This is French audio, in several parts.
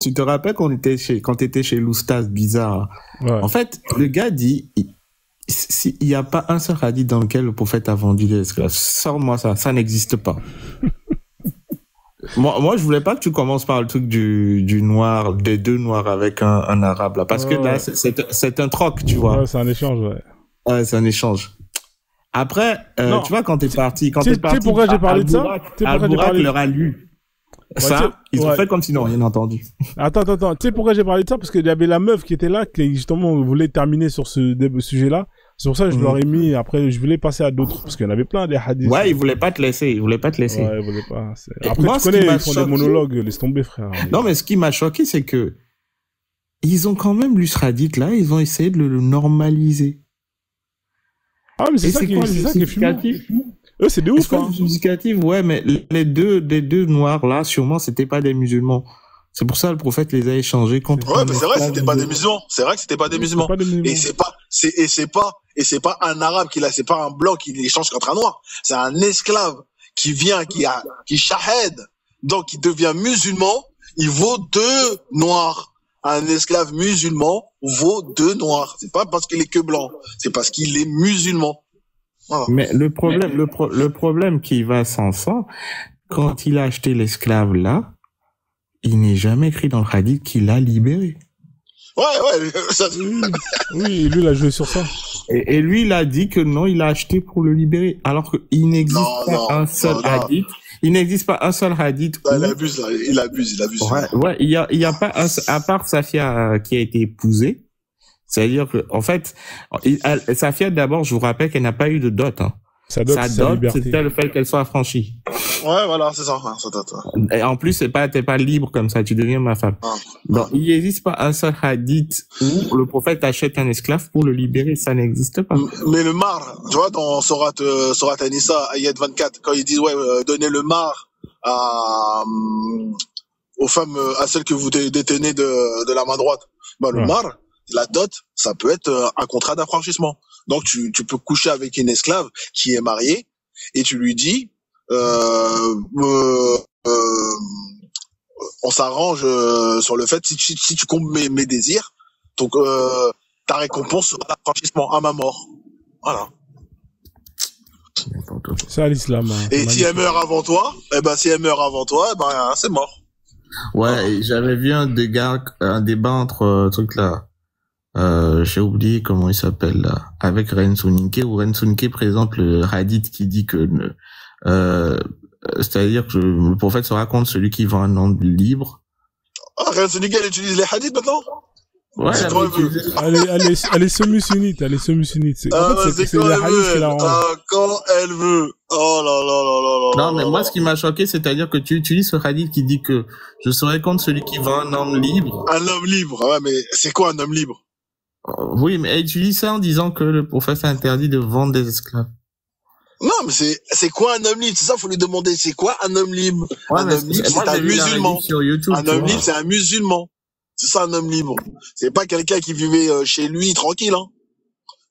Tu te rappelles quand t'étais chez l'oustaz bizarre. Ouais. En fait, le gars dit, il n'y a pas un seul hadith dans lequel le prophète a vendu des esclaves. Sors-moi ça n'existe pas. Moi, je voulais pas que tu commences par le truc du noir, des deux noirs avec un arabe là, parce que là, c'est un troc, tu vois. Ouais, c'est un échange, ouais. Ouais, c'est un échange. Après, tu vois, quand t'es parti, tu sais pourquoi j'ai parlé de ça? Al-Bourak leur a lu. Ça, ils ont fait comme s'ils n'ont rien entendu. Attends. Tu sais pourquoi j'ai parlé de ça? Parce qu'il y avait la meuf qui était là, qui justement voulait terminer sur ce sujet-là. C'est pour ça que je leur ai mis, après, je voulais passer à d'autres. Parce qu'il y en avait plein des hadiths. Ouais, ils voulaient pas te laisser. Ouais, ils voulaient pas. Après, moi, tu connais, ils font des monologues, laisse tomber, frère. Non, mais ce qui m'a choqué, c'est que, ils ont quand même lu ce hadith là, ils ont essayé de le normaliser. Ah, mais c'est ça qui est fumant. Eux, c'est des ouf, hein. Justificatif, ouais, mais les deux noirs là, sûrement, c'était pas des musulmans. C'est pour ça le prophète les a échangés contre. Ouais, mais c'est vrai, c'était pas des musulmans. C'est vrai que c'était pas des musulmans. Et c'est pas un arabe c'est pas un blanc qui l'échange contre un noir. C'est un esclave qui vient, qui shahed, donc qui devient musulman. Il vaut 2 noirs. Un esclave musulman vaut 2 noirs. C'est pas parce qu'il est que blanc. C'est parce qu'il est musulman. Voilà. Mais le problème qui va sans ça, quand il a acheté l'esclave là, il n'est jamais écrit dans le hadith qu'il l'a libéré. Ouais. Oui, lui, il a joué sur ça. Et lui, il a dit que non, il l'a acheté pour le libérer. Alors qu'il n'existe pas un seul hadith. Il n'existe pas un seul hadith. Il abuse, là. Il abuse. Ouais, il y a pas à part Safia qui a été épousée. C'est-à-dire que, en fait, Safia, d'abord, je vous rappelle qu'elle n'a pas eu de dot, hein. Sa dot, c'était le fait qu'elle soit affranchie. Ouais, voilà, c'est ça. Ça dot, ouais. Et en plus, t'es pas libre comme ça, tu deviens ma femme. Donc, il n'existe pas un seul hadith où le prophète achète un esclave pour le libérer, ça n'existe pas. Mais le mar, tu vois, dans Sorat An-Nisa, ayat 24, quand ils disent, donnez le mar aux femmes, à celles que vous détenez de la main droite. Le mar, la dot, ça peut être un contrat d'affranchissement. Donc, tu peux coucher avec une esclave qui est mariée et tu lui dis, on s'arrange sur le fait, si tu combles mes désirs, donc ta récompense sera l'affranchissement à ma mort. Voilà. C'est à l'islam. Hein. Et si elle meurt avant toi, c'est mort. Ouais, j'avais vu un débat entre trucs là. J'ai oublié comment il s'appelle là, avec Ren Sunike, où Ren Sunike présente le hadith qui dit que c'est-à-dire que le prophète se raconte celui qui vend un homme libre. Ah, Ren Sunike, elle utilise les hadiths maintenant? Ouais, elle est semi-sunnite, En fait, c'est les hadiths qui la rendent. Quand elle veut. Oh là. Non, mais moi, ce qui m'a choqué, c'est-à-dire que tu utilises ce hadith qui dit que je serai contre celui qui vend un homme libre. Un homme libre, ouais, mais c'est quoi un homme libre? Oui, mais elle utilise ça en disant que le prophète a interdit de vendre des esclaves. Non, mais c'est quoi un homme libre? C'est ça, faut lui demander, c'est quoi un homme libre? Ouais, un homme libre, c'est un musulman. Sur YouTube, un homme libre, c'est un musulman. C'est ça, un homme libre. C'est pas quelqu'un qui vivait chez lui tranquille, hein.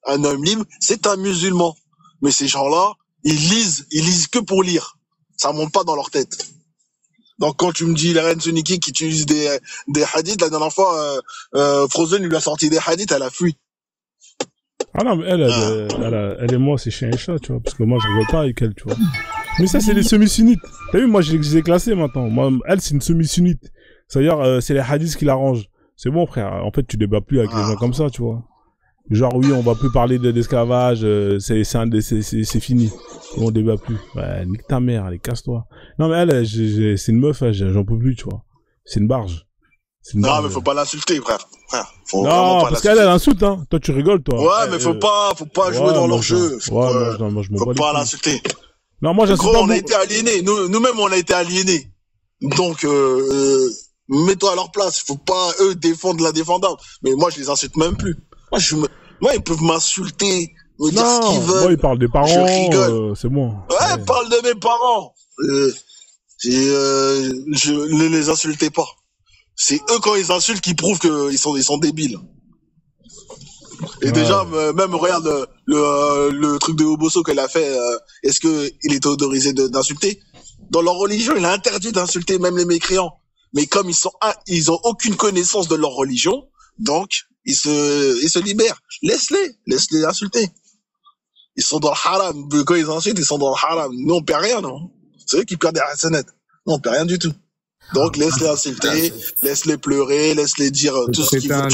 Un homme libre, c'est un musulman. Mais ces gens-là, ils lisent que pour lire. Ça monte pas dans leur tête. Donc quand tu me dis la reine Suniki qui utilise des hadiths, la dernière fois, Frozen lui a sorti des hadiths, elle a fui. Ah non, mais elle et moi, c'est chien et chat, tu vois, parce que moi, je rigole pas avec elle, tu vois. Mais ça, c'est les semi-sunnites. T'as vu, moi, je les ai classés maintenant. Moi, elle, c'est une semi-sunnite. C'est-à-dire, c'est les hadiths qui l'arrangent. C'est bon, frère. En fait, tu débats plus avec les gens comme ça, tu vois. Genre, oui, on va plus parler d'esclavage, c'est fini. On débat plus. Ouais, nique ta mère, allez, casse-toi. Non, mais elle, c'est une meuf, j'en peux plus, tu vois. C'est une barge. Non, mais faut pas l'insulter, frère. Non, parce qu'elle insulte, hein. Toi, tu rigoles, toi. Ouais, mais faut pas jouer dans leur jeu. Moi, je me faut pas l'insulter. Non, moi, j'insulte pas. On a été aliénés. Nous-mêmes, on a été aliénés. Donc, mets-toi à leur place. Faut pas, eux, défendre l'indéfendable. Mais moi, je les insulte même plus. Moi, ils peuvent m'insulter, me dire ce qu'ils veulent. Moi, ils parlent des parents. Je rigole. C'est bon. Ouais, parle de mes parents. Je ne les insultais pas. C'est eux, quand ils insultent, qui prouvent qu'ils sont débiles. Et déjà, même, regarde, le truc de Obosso qu'elle a fait, est-ce qu'il était autorisé d'insulter? Dans leur religion, il est interdit d'insulter même les mécréants. mais comme ils ont aucune connaissance de leur religion, donc ils se libèrent. Laisse-les insulter. Ils sont dans le haram. Quand ils insultent, ils sont dans le haram. Nous, on perd rien, non? C'est eux qui perdent des hasanettes. Nous, on perd rien du tout. Donc, laisse-les insulter, laisse-les pleurer, laisse-les dire tout ce qu'ils veulent.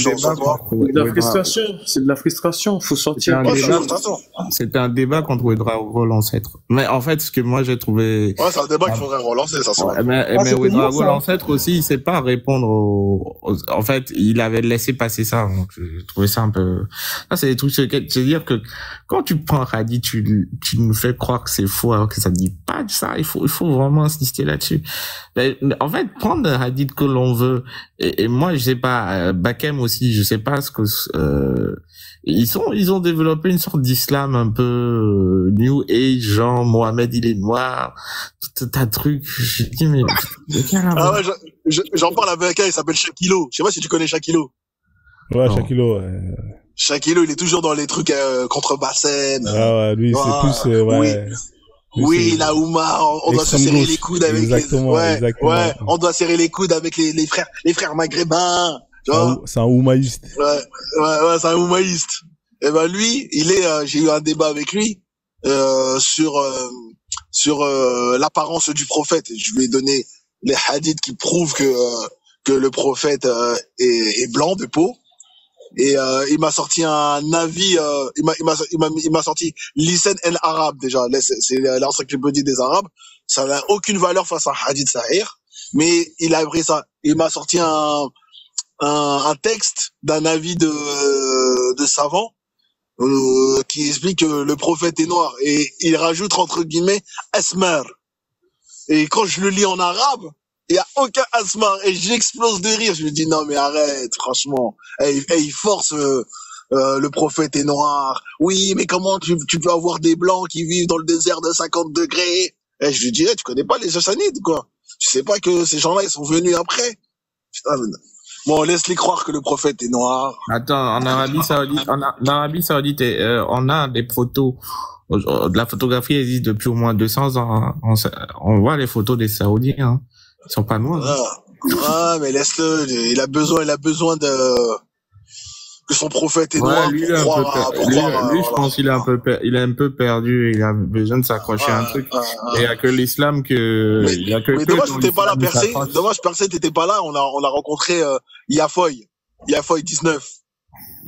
C'est de la frustration. Faut sortir. C'était un débat qu'on devrait l'ancêtre. Mais en fait, ce que moi j'ai trouvé. Ouais, c'est un débat qu'il faudrait relancer, ça. Mais Ouedraogo, l'ancêtre aussi, il sait pas répondre en fait, il avait laissé passer ça. Donc, j'ai trouvé ça un peu. Ça, c'est des trucs. C'est-à-dire que quand tu prends un hadith, tu nous fais croire que c'est faux alors que ça dit pas de ça. Il faut vraiment insister là-dessus. Mais, en fait, prendre un hadith que l'on veut, et moi, je sais pas, Bakem aussi, je sais pas ce que, ils ont développé une sorte d'islam un peu New Age, genre Mohamed il est noir, tout un truc. Je dis mais ah ouais, j'en parle avec un, il s'appelle Shakilo. Je sais pas si tu connais Shakilo. Ouais, Shakilo. Ouais. Shakilo, il est toujours dans les trucs contre Bassem. Ah ouais, lui c'est plus ouais. Oui, la Ouma, on doit se serrer les coudes avec exactement. On doit serrer les coudes avec les frères maghrébins. C'est un oumaïste. Ouais, c'est un oumaïste. Et ben lui, j'ai eu un débat avec lui sur l'apparence du prophète. Je lui ai donné les hadiths qui prouvent que le prophète est blanc de peau. Et il m'a sorti un avis, il m'a sorti Lisan el-Arabe déjà, c'est l'encyclopédie des Arabes. Ça n'a aucune valeur face à un hadith sahih, mais il a pris ça. Il m'a sorti un texte d'un avis de savant qui explique que le prophète est noir et il rajoute entre guillemets asmar. Et quand je le lis en arabe, il y a aucun asmar et j'explose de rire. Je me dis non mais arrête, franchement. Il force le prophète est noir. Oui, mais comment tu peux avoir des blancs qui vivent dans le désert de 50 degrés? Et je lui dirais, tu connais pas les Sassanides quoi? Tu sais pas que ces gens-là ils sont venus après? Putain, bon, laisse-les croire que le prophète est noir. Attends, en Arabie Saoudite, on a des photos. De la photographie existe depuis au moins 200 ans. On voit les photos des Saoudiens. Hein. Ils sont pas noirs. Ah, mais laisse-le. Il a besoin que son prophète est noir. Lui, je pense qu'il est un peu perdu. Il a besoin de s'accrocher à un truc. Et il y a que l'islam mais dommage que t'étais pas là, Percé. Dommage, Percé, t'étais pas là. On a rencontré Yafoy 19.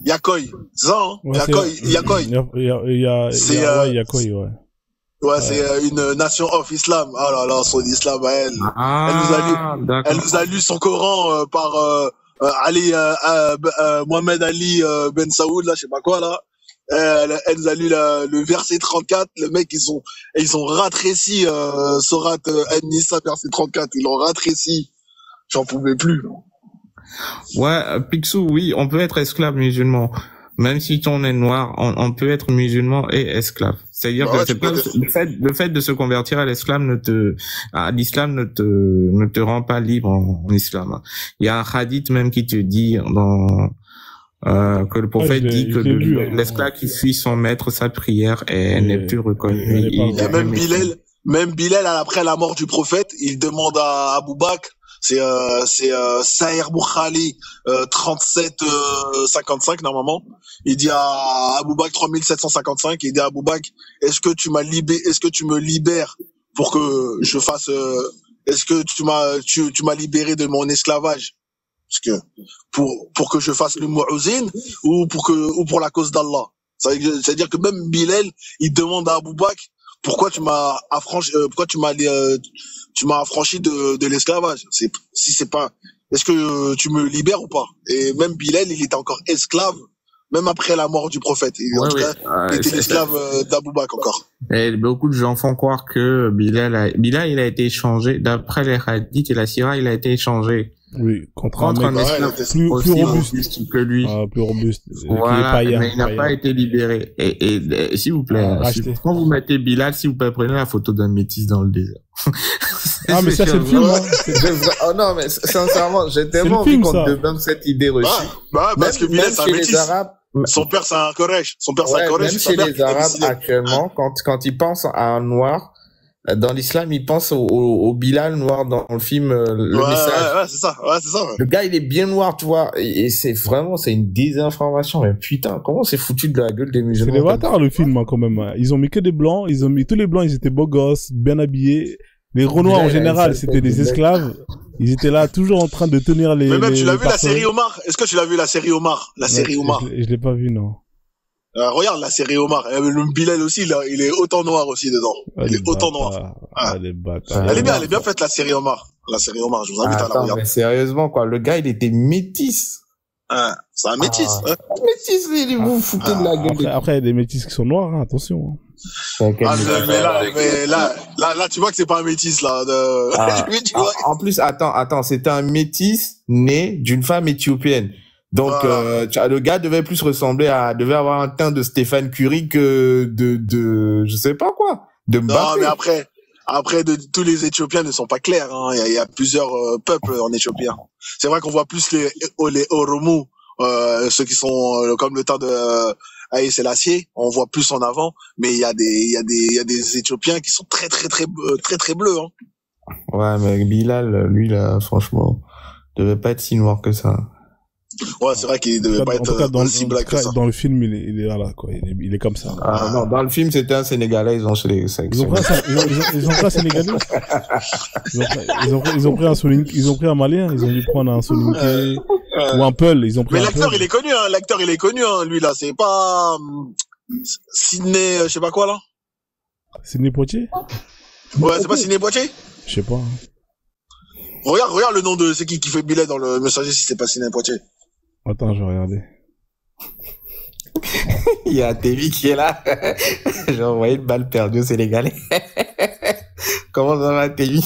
Yakoy. C'est ça, hein? Yakoy. Yakoy, ouais. Ouais, c'est une nation of Islam. Oh là là, son islam à elle. Elle nous a lu son Coran par Mohamed Ali Ben Saoud, là, je sais pas quoi, là. Elle nous a lu le verset 34. Le mec, ils ont ratréci Sorat An-Nisa, verset 34. Ils l'ont ratréci. J'en pouvais plus. Ouais, Picsou, oui, on peut être esclave musulman. Même si on est noir, on peut être musulman et esclave. C'est-à-dire que c'est pas le fait de se convertir à l'islam ne te rend pas libre en islam. Il y a un hadith même qui te dit que le prophète dit que l'esclave qui fuit son maître, sa prière n'est plus reconnue. Il y a même Bilal après la mort du prophète, il demande à Abou Bakr. C'est Sahir Boukhali 3755 normalement. Il dit à Abou Bakr 3755, il dit à Abou Bakr, est-ce que tu me libères pour que je fasse est-ce que tu m'as libéré de mon esclavage? Parce que pour que je fasse le mu'uzin ou pour la cause d'Allah. C'est-à-dire que même Bilal, il demande à Abou Bakr, pourquoi tu m'as affranchi de l'esclavage? Si c'est pas, est-ce que tu me libères ou pas? Et même Bilal, il était encore esclave, même après la mort du prophète. Il était l'esclave d'Abou Bakr encore. Et beaucoup de gens font croire que Bilal, il a été échangé, d'après les hadiths et la sira, il a été échangé. Oui, contre un esclave plus robuste que lui. Plus robuste. Voilà, mais il n'a pas été libéré. Et s'il vous plaît, quand vous mettez Bilal, s'il vous plaît, prenez la photo d'un métis dans le désert. Mais ça, c'est le film, hein. Oh non, mais sincèrement, j'ai tellement envie qu'on te donne cette idée reçue. Parce que Bilal, c'est un métis. Son père, c'est un Koresh. Même chez les Arabes, actuellement, quand ils pensent à un noir, dans l'islam, il pense au Bilal noir dans le film Le Message. Ouais, c'est ça. Ouais, c'est ça. Ouais. Le gars, il est bien noir, tu vois. Et c'est vraiment, c'est une désinformation. Mais putain, comment c'est foutu de la gueule des musulmans? C'est des bâtards, le film, hein, quand même. Ils ont mis que des blancs. Ils ont mis tous les blancs, ils étaient beaux gosses, bien habillés. Les Renois, en général, c'était des esclaves. Ils étaient là, toujours en train de tenir les... Mais même, tu l'as vu la série Omar? Est-ce que tu l'as vu la série Omar? La série Omar? Je l'ai pas vu, non. Regarde la série Omar. Le Bilal aussi, là, il est autant noir aussi dedans. Il est autant noir. Elle est bien faite, la série Omar. La série Omar, je vous invite à la regarder. Mais sérieusement, quoi. Le gars, il était métis. C'est un métis. Métis, il vous foutez de la gueule. Après, il y a des métis qui sont noirs, hein, attention. Mais là, tu vois que c'est pas un métis, là. En plus, attends, c'était un métis né d'une femme éthiopienne. Donc, le gars devait devait avoir un teint de Stéphane Curie que je sais pas quoi, de Mbappé. Non, mais après, tous les Éthiopiens ne sont pas clairs, hein. Il y a plusieurs peuples en Éthiopie. C'est vrai qu'on voit plus les Oromo, ceux qui sont comme le teint de Haïlé Sélassié, on voit plus en avant, mais il y a des Éthiopiens qui sont très bleus, hein. Ouais, mais Bilal, lui, là, franchement, devait pas être si noir que ça. Ouais, c'est vrai qu'il devait pas être aussi black que ça. Dans le film, il est là, quoi. Il est comme ça. Non, dans le film, c'était un Sénégalais, ils ont pris un Sénégalais. Ils ont pris un Malien, ils ont dû prendre un Soninké ou un Peul, ils ont pris. Mais l'acteur, il est connu, hein. Lui, là, c'est pas, Sidney, je sais pas quoi, là. Sidney Poitier? Ouais, c'est pas Sidney Poitier? Je sais pas. Regarde le nom de, c'est qui fait Bilal dans le Messager si c'est pas Sidney Poitier. Attends, je vais regarder. Il y a Tévi qui est là. J'ai envoyé une balle perdue au Sénégalais. Comment ça va, Tévi?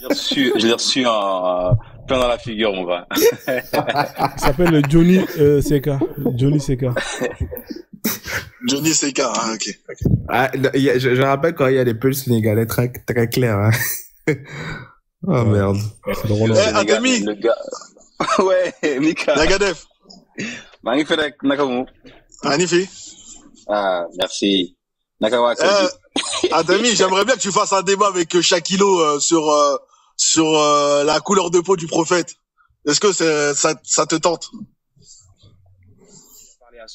Je l'ai reçu en plein dans la figure, mon gars. Il s'appelle Johnny Seka. Johnny Seka. Johnny Seka, ok. Je rappelle quand il y a des pulls sénégalais très, très clairs. Hein. Oh merde. C'est drôle. Ademi. Ouais, Mika. Nagadef. Magnifique, Nakamu. Magnifique. Merci. Nakawa. Ademi, j'aimerais bien que tu fasses un débat avec Shakilo sur la couleur de peau du prophète. Est-ce que ça te tente?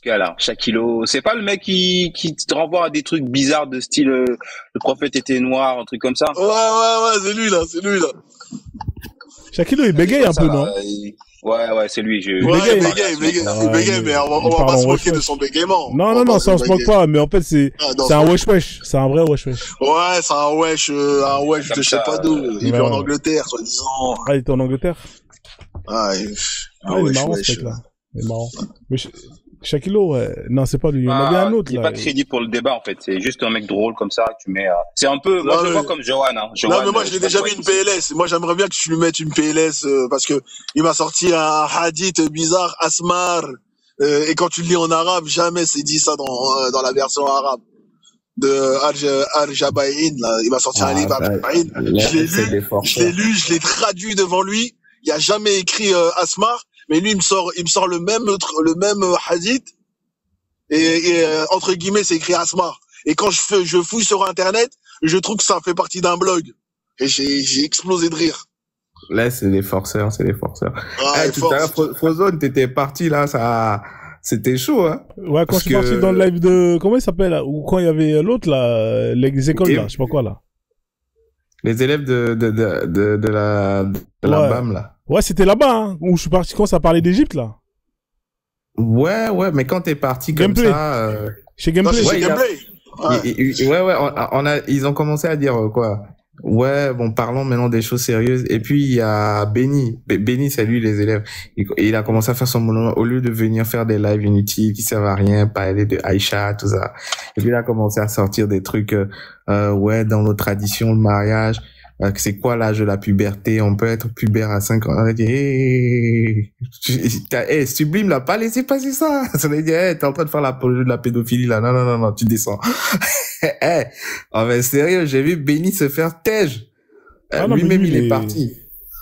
Alors, Shakilo, c'est pas le mec qui te renvoie à des trucs bizarres de style le prophète était noir, un truc comme ça? Ouais, c'est lui là. Shakilo, il bégaye un peu, non? Ouais, c'est lui. Il bégaye, mais on va pas se moquer de son bégaiement. Non, ça on se moque pas, mais en fait, c'est un wesh. C'est un vrai wesh. Ouais, c'est un wesh de je sais pas d'où. Il est en Angleterre, soi-disant. Ah, il était en Angleterre? Il est marrant, ce mec-là. Il est marrant. Mais Shakilo, non, c'est pas lui. Il y en avait un autre, là. Il est pas crédible pour le débat, en fait. C'est juste un mec drôle comme ça, que tu mets, moi, je le vois comme Johan, hein. Non, mais moi, je l'ai déjà mis une PLS. Moi, j'aimerais bien que tu lui mettes une PLS, parce que il m'a sorti un hadith bizarre, Asmar, et quand tu le lis en arabe, jamais c'est dit ça dans la version arabe. De Al-Jabaïn, là. Il m'a sorti un livre, Al-Jabaïn. Je l'ai lu, je l'ai traduit devant lui. Il a jamais écrit, Asmar. Mais lui, il me sort le même hadith. Et entre guillemets, c'est écrit Asmar. Et quand je fouille sur Internet, je trouve que ça fait partie d'un blog. Et j'ai explosé de rire. Là, c'est des forceurs. Tout à l'heure, Frozone, t'étais parti, là, c'était chaud, hein. Ouais, quand je suis parti dans le live de, comment il s'appelle, là, ou quand il y avait l'autre, là, les écoles, là, je sais pas quoi, là. Les élèves de la BAM, là. Ouais, c'était là-bas, hein, où je suis parti quand ça parlait d'Égypte, là. Ouais, mais quand t'es parti comme Gameplay. ça, chez Gameplay. Chez Gameplay. Ils ont commencé à dire, quoi. Ouais, bon, parlons maintenant des choses sérieuses. Et puis, il y a Benny. Benny, c'est lui, les élèves. Il a commencé à faire son monologue. Au lieu de venir faire des lives inutiles qui servent à rien, parler de Aïcha, tout ça. Et puis, il a commencé à sortir des trucs, ouais, dans nos traditions, le mariage. C'est quoi l'âge de la puberté? On peut être pubère à 5 ans. On a dit, Sublime l'a pas laissé passer ça. Ça veut dire, t'es en train de faire l'apologie de la pédophilie, là. Non, tu descends. Oh, mais sérieux, j'ai vu Benny se faire tège. Lui-même, il est parti.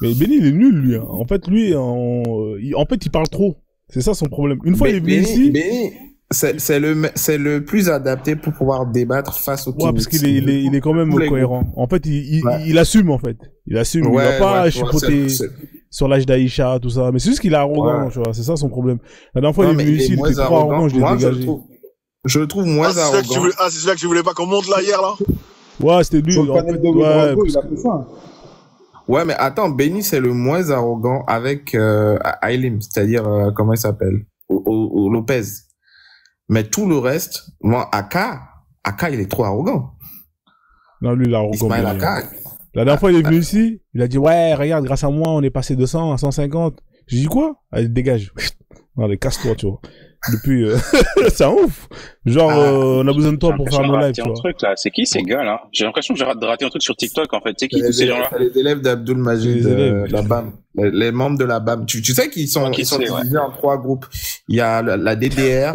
Mais Benny, il est nul, lui. En fait, lui, en fait, il parle trop. C'est ça son problème. Une fois, il est venu ici. c'est le plus adapté pour pouvoir débattre face au parce qu'il est quand même cohérent. En fait, il assume, en fait. Il assume. Il va pas chipoter sur l'âge d'Aïcha, tout ça. Mais c'est juste qu'il est arrogant, tu vois. C'est ça son problème. La dernière fois, il est venu ici, il était trop arrogant, je l'ai dégagé. Je le trouve moins arrogant. C'est celui-là que tu voulais pas qu'on monte là, hier, là? Ouais, c'était lui. En fait, il a fait ça. Ouais, mais attends, Benny, c'est le moins arrogant avec Ailim, c'est-à-dire, comment il s'appelle? Lopez. Mais tout le reste, moi, Aka, il est trop arrogant. Non, lui, il est arrogant. La dernière fois, il est venu ici, il a dit, ouais, regarde, grâce à moi, on est passé de 100 à 150. J'ai dit quoi? Allez, dégage. Allez, casse-toi, tu vois. Depuis, c'est un ouf. Genre, on a besoin de toi pour faire nos lives, tu vois. Truc, là. C'est qui ces gars, là? J'ai l'impression que j'ai raté un truc sur TikTok, en fait. C'est qui tous ces gens-là? Les élèves d'Abdul Majid, la BAM. Les membres de la BAM. Tu sais qu'ils sont divisés en 3 groupes. Il y a la DDR.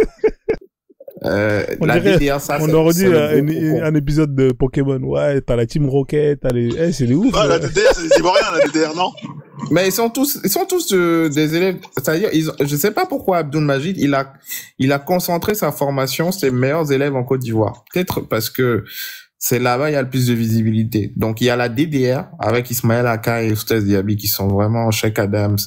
DDR, ça, on aurait dit un épisode de Pokémon. Ouais, t'as la Team Rocket, t'as les, c'est des ouf. Ah, la DDR, c'est des Ivoiriens, la DDR, non? Mais ils sont tous des élèves, c'est-à-dire, je sais pas pourquoi Abdul Majid, il a concentré sa formation, ses meilleurs élèves en Côte d'Ivoire. Peut-être parce que c'est là-bas, il y a le plus de visibilité. Donc, il y a la DDR avec Ismaël Aka et Oustaz Diaby qui sont vraiment Cheikh Adams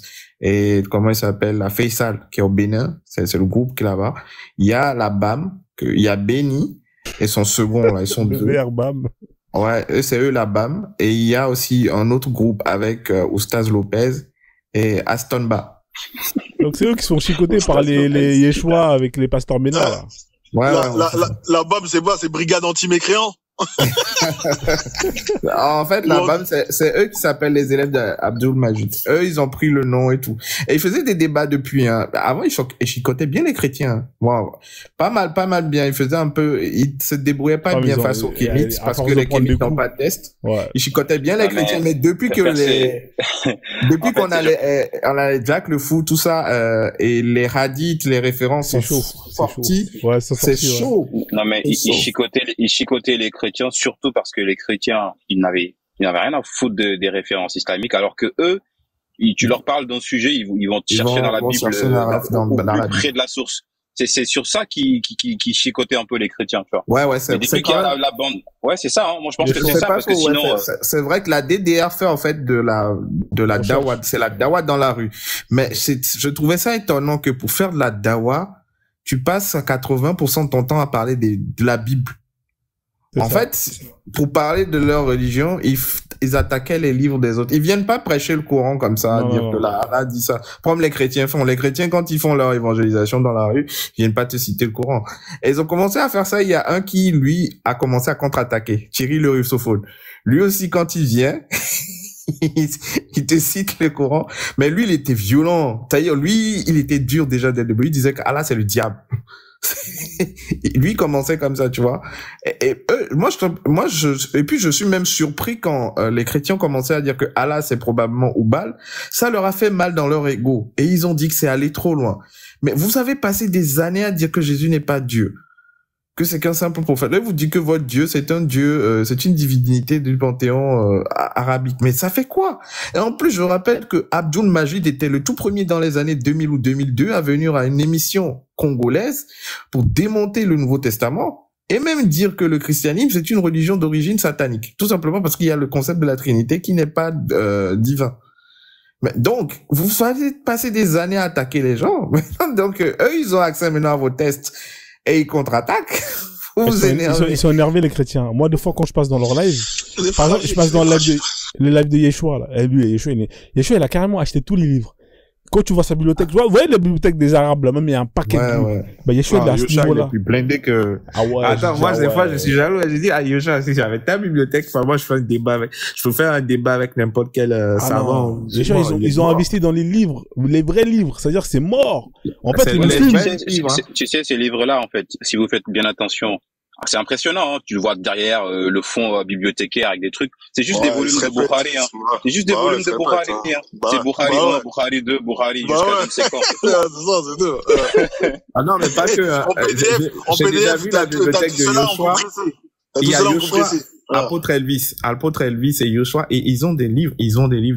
et comment il s'appelle, la Faisal qui est au Bénin. C'est le groupe qui est là-bas. Il y a la BAM, il y a Benny et son second, là, ils sont deux. BAM. Ouais, c'est eux la BAM. Et il y a aussi un autre groupe avec Oustaz Lopez et Astonba. Donc c'est eux qui sont chicotés par les Yeshua avec les pasteurs Ménard, là. Ouais, la BAM, c'est quoi? C'est Brigade Anti-Mécréants? En fait, la BAM, c'est eux qui s'appellent les élèves d'Abdul Majid. Eux, ils ont pris le nom et tout. Et ils faisaient des débats depuis, Avant, ils chicotaient bien les chrétiens. Wow. Pas mal bien. Ils faisaient ils se débrouillaient pas bien face aux kémites parce que les kémites n'ont pas de test. Ouais. Ils chicotaient bien les chrétiens, mais depuis que depuis qu'on a les Jack le Fou, tout ça, et les hadiths, les références sont sortis. Ouais, c'est chaud. Non, mais ils chicotaient les chrétiens surtout parce que les chrétiens, ils n'avaient rien à foutre des références islamiques, alors que eux, tu leur parles d'un sujet, ils vont chercher dans la Bible, au plus près de la source. C'est sur ça qui chicotait un peu les chrétiens, tu vois. Ouais, c'est qu'il y a la bande. Ouais, c'est ça, hein. Moi, je pense que c'est ça, parce que sinon, c'est vrai que la DDR fait, en fait, de la dawa. C'est la dawa dans la rue. Mais je trouvais ça étonnant que pour faire de la dawa, tu passes 80% de ton temps à parler de la Bible. En fait, pour parler de leur religion, ils attaquaient les livres des autres. Ils viennent pas prêcher le Coran comme ça, dire que la Allah dit ça. Comme les chrétiens font. Les chrétiens, quand ils font leur évangélisation dans la rue, ils viennent pas te citer le Coran. Et ils ont commencé à faire ça. Il y a un qui, lui, a commencé à contre-attaquer. Thierry le russophone. Lui aussi, quand il vient, il te cite le Coran. Mais lui, il était violent. C'est-à-dire, lui, il était dur déjà dès le début. Il disait que Allah, c'est le diable. Lui commençait comme ça, tu vois. Et puis je suis même surpris quand les chrétiens commençaient à dire que Allah c'est probablement Oubal. Ça leur a fait mal dans leur ego et ils ont dit que c'est allé trop loin. Mais vous avez passé des années à dire que Jésus n'est pas Dieu, que c'est qu'un simple prophète. Là, vous dites que votre Dieu, c'est un Dieu, c'est une divinité du panthéon arabique. Mais ça fait quoi? Et en plus, je rappelle que Abdul Majid était le tout premier dans les années 2000 ou 2002 à venir à une émission congolaise pour démonter le Nouveau Testament et même dire que le christianisme, c'est une religion d'origine satanique. Tout simplement parce qu'il y a le concept de la Trinité qui n'est pas divin. Mais donc, vous avez passé des années à attaquer les gens. Donc, eux, ils ont accès maintenant à vos tests. Et ils contre-attaquent. Ils sont énervés, les chrétiens. Moi, des fois, quand je passe dans leur live, par exemple, je passe dans le live de Yeshua, là. Et lui, Yeshua, il a carrément acheté tous les livres. Quand tu vois sa bibliothèque, tu vois, vous voyez la bibliothèque des Arabes, là, même, il y a un paquet de livres. Bah, Yeshua, il a ce niveau-là. Il est plus blindé que... Ah ouais. Attends, moi, des fois, je suis jaloux. Je dis, Yeshua, si j'avais ta bibliothèque, enfin, moi, je fais un débat je peux faire un débat avec n'importe quel savant. Yeshua, ils ont investi dans les livres, les vrais livres. C'est-à-dire, c'est mort. En fait, tu sais, ces livres-là, en fait, si vous faites bien attention, c'est impressionnant, hein. Tu le vois derrière le fond bibliothécaire avec des trucs. C'est juste des volumes de Bukhari, hein. C'est juste des volumes de Bukhari, hein. C'est Bukhari 1, Bukhari 2, Bukhari jusqu'à je ne sais quand. C'est ça, c'est tout. Ah non, mais pas que. J'ai déjà vu la bibliothèque de Yoshua. Il y a Yoshua, Apôtre Elvis et Yoshua, et ils ont des livres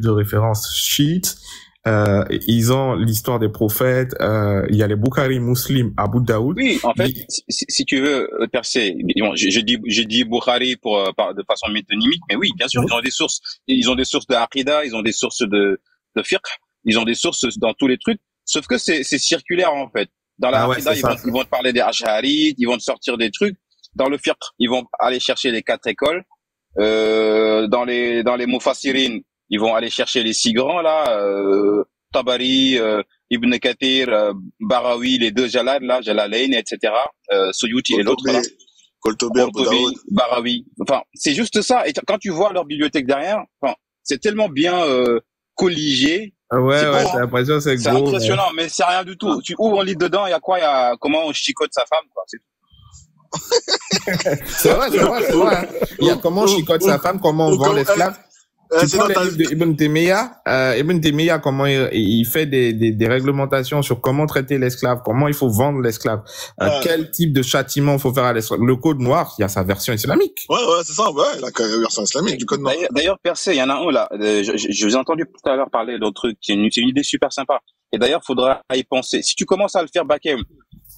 de référence chiites, ils ont l'histoire des prophètes, il y a les Bukhari Muslim, Abu Daoud. Oui, en fait, si tu veux percer, bon, j'ai dit Bukhari de façon métonymique, mais oui, bien sûr, ils ont des sources de Aqida, ils ont des sources de fiqh, ils ont des sources dans tous les trucs, sauf que c'est circulaire, en fait. Dans la Aqida, ils vont te parler des Ash'arites, ils vont te sortir des trucs. Dans le fiqh, ils vont aller chercher les 4 écoles. Dans les Mufassirin, ils vont aller chercher les 6 grands, là, Tabari, Ibn Kathir, Barawi, les 2 Jalalain, etc., Suyuti et l'autre, là. Qurtubi, Barawi. Enfin, c'est juste ça. Et quand tu vois leur bibliothèque derrière, enfin, c'est tellement bien, colligé. T'as l'impression que c'est gros. C'est impressionnant, mais c'est rien du tout. Tu ouvres un livre dedans, il y a quoi? Il y a comment on chicote sa femme, quoi. C'est tout. C'est vrai. Il y a comment on chicote sa femme, comment on vend l'esclave. Tu prends les livres d'Ibn Taymiyyah, Ibn Taymiyyah, comment il fait des réglementations sur comment traiter l'esclave, comment il faut vendre l'esclave, quel type de châtiment il faut faire à l'esclave. Le code noir, il y a sa version islamique. Ouais, c'est ça, la version islamique du code noir. D'ailleurs, percé, il y en a un là, je vous ai entendu tout à l'heure parler d'autres trucs, c'est une idée super sympa. Et d'ailleurs, faudra y penser. Si tu commences à le faire, Bakem,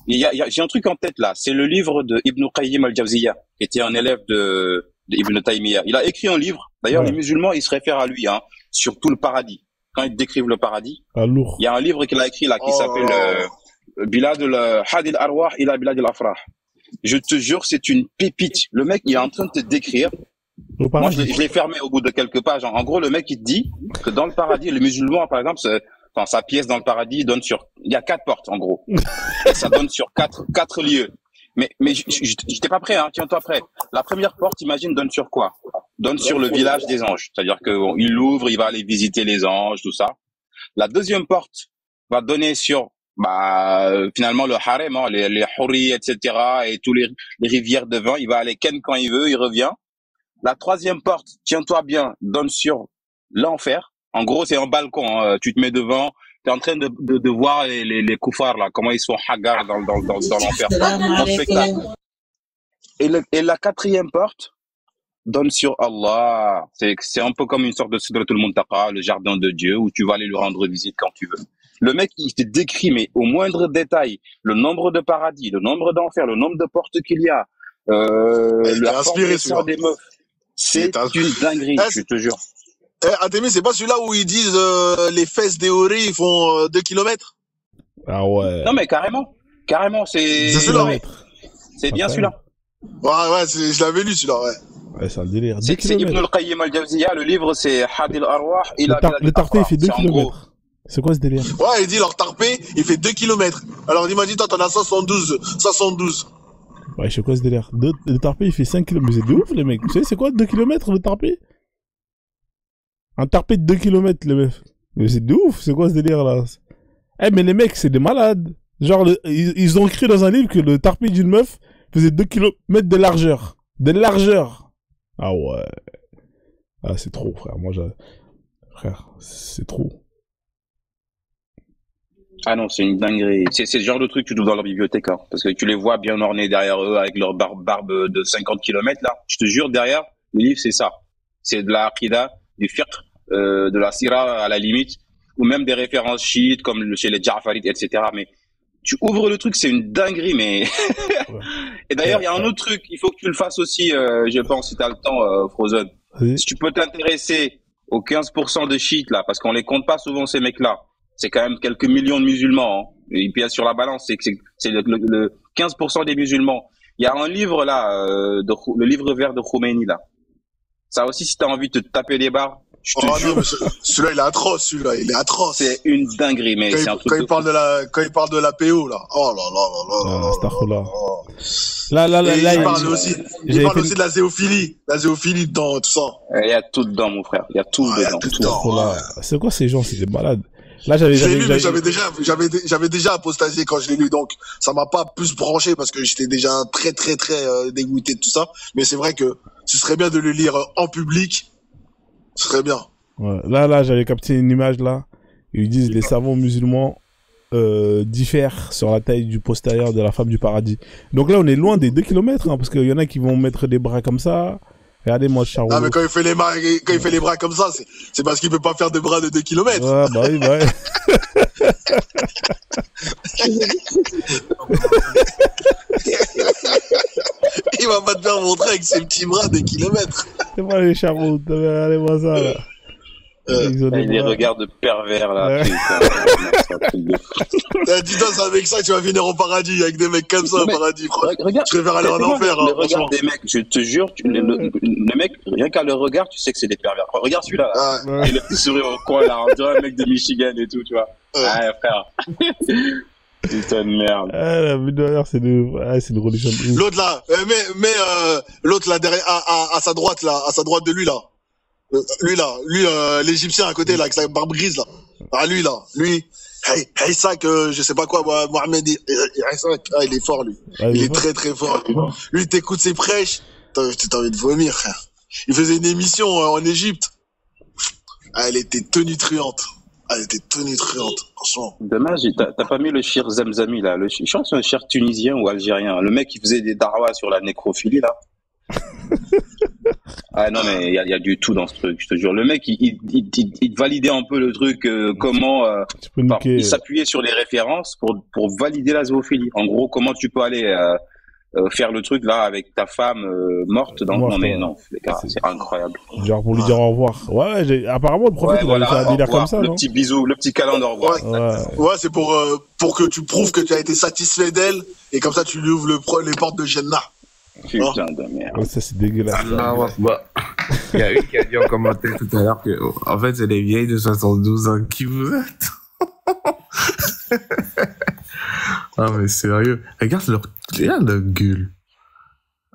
j'ai un truc en tête là, c'est le livre de Ibn Qayyim al-Jawziyya, qui était un élève de Ibn Taymiyyah. Il a écrit un livre, d'ailleurs les musulmans ils se réfèrent à lui, sur tout le paradis. Quand ils décrivent le paradis, il y a un livre qu'il a écrit là qui s'appelle Bilad al-Hadi al-Arwah ila Bilad al-Afrah. Je te jure, c'est une pépite. Le mec, il est en train de te décrire. Moi, je l'ai fermé au bout de quelques pages. En gros, le mec, il te dit que dans le paradis, les musulmans, par exemple, sa pièce dans le paradis donne il y a 4 portes, en gros. Et ça donne sur 4 lieux. Mais j'étais pas prêt, tiens-toi prêt. La première porte, imagine, donne sur quoi? Donne sur le village des anges. C'est-à-dire que il l'ouvre, il va aller visiter les anges, tout ça. La deuxième porte va donner sur, finalement, le harem, les houris, etc., et tous les rivières de vin. Il va aller ken quand il veut, il revient. La troisième porte, tiens-toi bien, donne sur l'enfer. En gros, c'est un balcon, tu te mets devant, t'es en train de voir les koufars, là, comment ils sont hagar dans l'enfer. Un spectacle. Et la quatrième porte donne sur Allah. C'est un peu comme une sorte de Sidratul Muntaqa, le jardin de Dieu, où tu vas aller lui rendre visite quand tu veux. Le mec, il te décrit, mais au moindre détail, le nombre de paradis, le nombre d'enfers, le nombre de portes qu'il y a, la forme des meufs. C'est une dinguerie, je te jure. Ademi, c'est pas celui-là où ils disent les fesses des houris ils font 2 km? Ah ouais. Non mais carrément, c'est celui-là. C'est bien celui-là. Ouais, je l'avais lu celui-là, ouais. Ouais, c'est un délire. C'est Ibn al-Qayyim al-Jawziyya, le livre c'est Hadi al-Arwah. Le tarpé il fait 2 km. C'est quoi ce délire? Ouais, il dit leur tarpé il fait 2 km. Alors il m'a dit toi t'en as 72. Ouais, je sais quoi ce délire. Le tarpé il fait 5 km. Mais c'est de ouf les mecs. Tu sais c'est quoi 2 km le tarpé? Un tarpé de 2 km, les meufs. Mais c'est de ouf, c'est quoi ce délire là? Mais les mecs, c'est des malades. Genre, ils ont écrit dans un livre que le tarpé d'une meuf faisait 2 km de largeur. De largeur. Ah ouais. Ah, c'est trop, frère. Frère, c'est trop. Ah non, c'est une dinguerie. C'est ce genre de truc que tu trouves dans leur bibliothèque, parce que tu les vois bien ornés derrière eux avec leur barbe de 50 km là. Je te jure, derrière, le livre, c'est ça. C'est de la aqida, du fiqh, de la sira à la limite, ou même des références chiites comme chez les Ja'farites, etc. Mais tu ouvres le truc, c'est une dinguerie, mais... Ouais. Et d'ailleurs, il y a un autre truc, il faut que tu le fasses aussi, je pense, si tu as le temps, Frozen. Oui. Si tu peux t'intéresser aux 15% de chiites, là, parce qu'on les compte pas souvent, ces mecs-là. C'est quand même quelques millions de musulmans. Et puis sur la balance, c'est le 15% des musulmans. Il y a un livre, là, le livre vert de Khomeini, là. Ça aussi, si t'as envie de te taper des barres, je te jure. Celui-là, il est atroce, C'est une dinguerie, mais c'est un truc. Quand il parle de la PO, là. Oh là. Il parle aussi de la zéophilie. La zéophilie dedans, tout ça. Il y a tout dedans, mon frère. Il y a tout dedans. C'est quoi ces gens? C'est des malades. Là, j'avais déjà apostasié quand je l'ai lu, donc ça m'a pas plus branché parce que j'étais déjà très dégoûté de tout ça. Mais c'est vrai que ce serait bien de le lire en public. Ce serait bien. Ouais. Là, j'avais capté une image là. Ils disent les savants musulmans diffèrent sur la taille du postérieur de la femme du paradis. Donc là, on est loin des 2 km, parce qu'il y en a qui vont mettre des bras comme ça. Regardez-moi Charles. Ah, mais quand il fait les bras comme ça, c'est parce qu'il peut pas faire de bras de 2 km. Ouais, bah oui, bah oui. Il va pas te faire montrer avec ses petits bras des kilomètres. C'est pas les charros, regardez-moi ça, là. Les regards de pervers, là. Dis-toi, c'est avec ça que tu vas venir au paradis, avec des mecs comme ça au paradis. Regarde, je préfère aller en enfer. Le regard des mecs, je te jure, le mec, rien qu'à le regard, tu sais que c'est des pervers. Regarde celui-là, là. Et le petit sourire au coin, là. On dirait un mec de Michigan et tout, tu vois. Ouais, frère. Putain de merde. Ah, la vue derrière, c'est une religion. L'autre là, l'autre là, derrière, à sa droite de lui là. L'Égyptien à côté là, avec sa barbe grise là. Ah, lui, Haïsak, je sais pas quoi, Mohamed, Haïsak, il est fort lui. Il est très très fort. Lui, t'écoutes ses prêches, t'as envie de vomir, frère. Il faisait une émission en Égypte. Ah, elle était tonitruante. Franchement. Dommage, t'as pas mis le shir Zamzami, là. Je pense que c'est un shir tunisien ou algérien. Le mec qui faisait des darwas sur la nécrophilie, là. Ah non, mais il y a du tout dans ce truc, je te jure. Le mec, il validait un peu le truc, comment, il s'appuyait sur les références pour valider la zoophilie. En gros, comment tu peux aller, faire le truc là avec ta femme morte non mais non les gars, c'est incroyable. Genre pour lui dire au revoir. Ouais, apparemment le prophète il a fait un délire comme ça, le petit bisou, le petit câlin d'au revoir. Ouais, c'est pour que tu prouves que tu as été satisfait d'elle et comme ça tu lui ouvres les portes de Jannah. Putain de merde. Ouais, ça c'est dégueulasse. Il y a une qui a dit en commentaire tout à l'heure que en fait c'est les vieilles de 72 ans qui vous êtes. Ah mais sérieux, regarde leur gueule.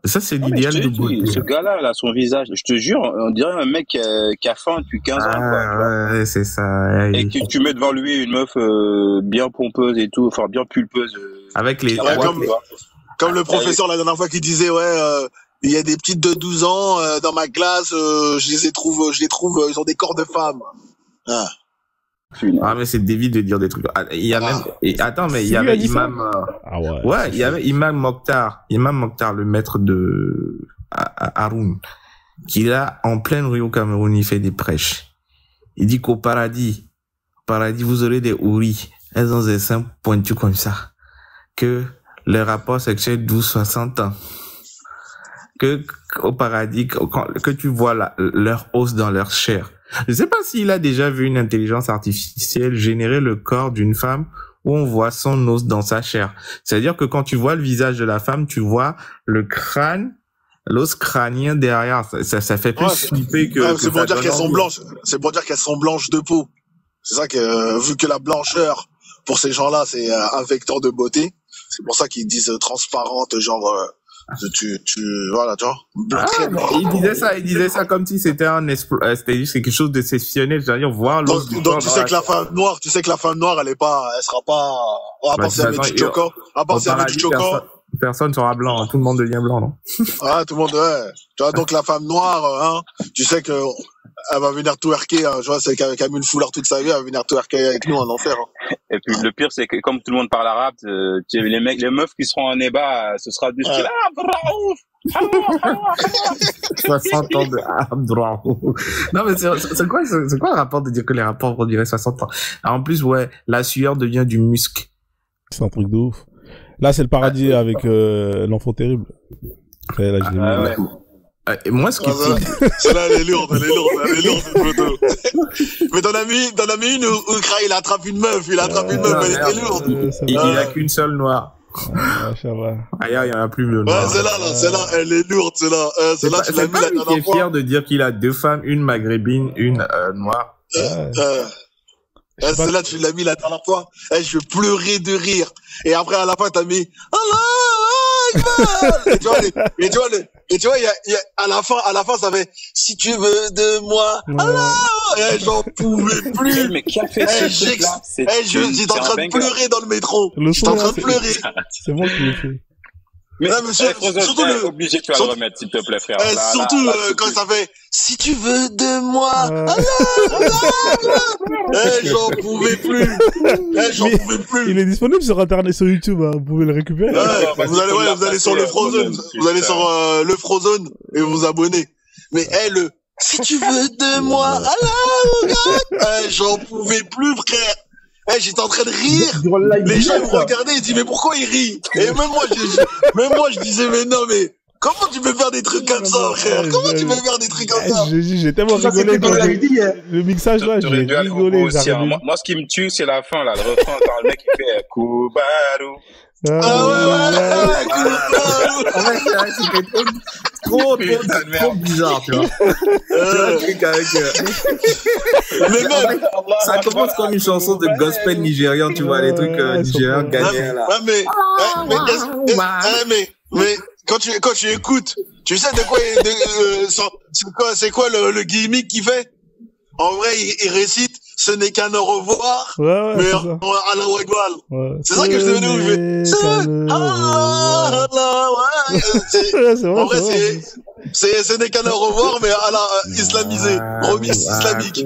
Ça c'est l'idéal de beauté. Ce gars-là, là, son visage, je te jure, on dirait un mec qui a faim depuis 15 ans. Quoi, ouais, c'est ça. Et que tu mets devant lui une meuf bien pompeuse et tout, enfin bien pulpeuse. Avec les comme le professeur la dernière fois qui disait il y a des petites de 12 ans dans ma classe, je les trouve, ils ont des corps de femmes. Ah mais c'est débile de dire des trucs. Il y a même il y avait Imam il y avait Imam Mokhtar, le maître de Haroun, qui là en pleine rue au Cameroun, il fait des prêches. Il dit qu'au paradis vous aurez des houris, elles ont des seins pointus comme ça, que les rapports sexuels 12-60 ans, que au paradis que tu vois leur os dans leur chair. Je sais pas s'il a déjà vu une intelligence artificielle générer le corps d'une femme où on voit son os dans sa chair. C'est-à-dire que quand tu vois le visage de la femme, tu vois le crâne, l'os crânien derrière. Ça fait plus flipper que... c'est pour dire qu'elles sont blanches. C'est pour dire qu'elles sont blanches de peau. C'est ça que, vu que la blancheur, pour ces gens-là, c'est un vecteur de beauté. C'est pour ça qu'ils disent transparente, genre... voilà, tu vois. Il disait ça comme si c'était c'était quelque chose d'exceptionnel, c'est-à-dire voir l'os du corps. Donc tu sais que la femme noire, elle sera pas, à part si elle met du choco, personne sera blanc, tout le monde devient blanc, non? Ah, tout le monde, ouais. Tu vois, donc la femme noire, tu sais que, elle va venir twerker, tu vois, c'est qu'avec une foulard toute sa vie, elle va venir twerker avec nous en enfer. Et puis le pire, c'est que comme tout le monde parle arabe, les meufs qui seront en Eba, ce sera du style, 60 ans de bravo. Non, mais c'est quoi le rapport de dire que les rapports vont durer 60 ans? En plus, ouais, la sueur devient du musc. C'est un truc de ouf. Là, c'est le paradis avec l'enfant terrible. Après, là, je l'ai mis. Et moi, ce qui celle-là, elle est lourde, cette photo. Mais t'en as mis une où il attrape une meuf, elle était lourde. Il a qu'une seule noire. Ailleurs, il y en a plus de noire. Ouais, celle-là, elle est lourde, celle-là, tu l'as mis la dernière fois. Il est fier de dire qu'il a 2 femmes, une maghrébine, une noire. Celle-là, tu l'as mis la dernière fois. Je pleurais de rire. Et après, à la fin, t'as mis Allah. Et tu vois, à la fin, ça fait, si tu veux de moi, Allah. J'en pouvais plus. Mais qui a fait ce truc-là? J'étais en train de pleurer dans le métro. J'étais en train de pleurer. C'est moi qui l'ai fait. Mais surtout obligé, tu vas le remettre, s'il te plaît, frère. Surtout quand ça fait, si tu veux de moi, Allah. J'en pouvais plus. Il est disponible sur Internet, sur YouTube, hein. Vous pouvez le récupérer. Vous allez sur le Frozen. Vous allez sur le Frozen et vous vous abonnez. Mais si tu veux de moi, Allah, j'en pouvais plus, frère. J'étais en train de rire. Les gens me regardaient et disaient, mais pourquoi il rit? Et même moi, je disais, mais non, mais comment tu peux faire des trucs comme ça, frère? Comment tu peux faire des trucs comme ça? J'ai tellement rigolé quand le mixage là, j'ai rigolé. Moi, ce qui me tue, c'est la fin, là, le refrain, quand le mec, il fait Kubaru. Ouais. En fait, c'était trop bizarre, tu vois. Mais même, ça commence comme une chanson de gospel nigérian, tu vois, les trucs nigérians gagnés, là. Mais quand tu écoutes, tu sais de quoi, c'est quoi le gimmick qu'il fait? En vrai, il récite, ce n'est qu'un au revoir, mais à la Wagwal. C'est ça que je devais nous En vrai, ce n'est qu'un au revoir, mais à la islamisé, remix islamique.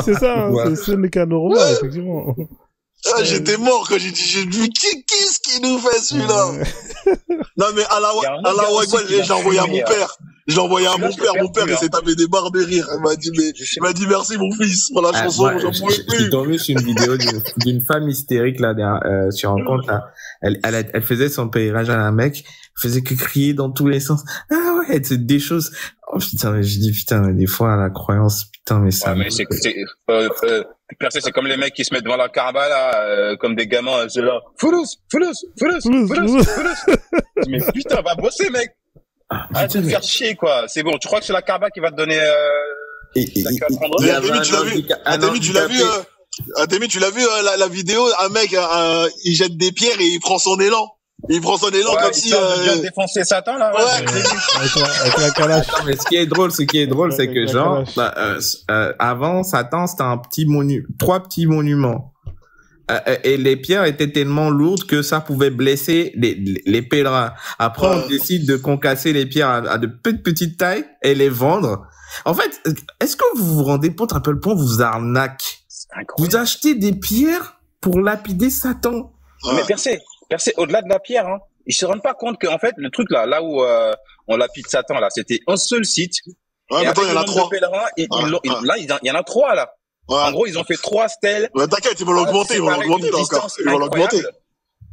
C'est ça, ce n'est qu'un au revoir, effectivement. J'étais mort quand j'ai dit, qu'est-ce qu'il nous fait celui-là? Non, mais à la Wagwal, j'ai envoyé à mon père. J'ai envoyé à mon père, il s'est tapé des barres de rire. Il m'a dit merci mon fils pour la chanson, j'en pouvais plus. Je suis tombé sur une vidéo d'une femme hystérique, là, sur un compte, là. Elle faisait son pèlerinage à un mec, faisait que crier dans tous les sens. Ah ouais, elle se des choses. Oh putain, mais je dis putain, mais des fois, la croyance, putain, mais ça. Ouais, mais percé, c'est comme les mecs qui se mettent devant la Kaaba, là, comme des gamins, c'est là. Foulous. Mais putain, va bosser, mec. Arrête de faire chier, quoi. C'est bon, tu crois que c'est la Kaaba qui va te donner, Ademi, tu l'as vu, la vidéo, un mec, il jette des pierres et il prend son élan. Il prend son élan comme si, il vient de défoncer Satan, là. Avec la calache. Mais ce qui est drôle, c'est que genre, avant, Satan, c'était trois petits monuments. Et les pierres étaient tellement lourdes que ça pouvait blesser les pèlerins. Après, on décide de concasser les pierres à de petites tailles et les vendre. En fait, est-ce que vous vous rendez compte à quel point vous arnaque? Vous achetez des pierres pour lapider Satan. Mais percé, au-delà de la pierre, hein, ils se rendent pas compte qu'en fait, le truc là où on lapide Satan, là, c'était un seul site. Ouais, maintenant, il y en a 3. Là, il y en a 3, là. Ouais. En gros, ils ont fait 3 stèles. Ouais, t'inquiète, ils vont l'augmenter, là, encore. Ils vont l'augmenter.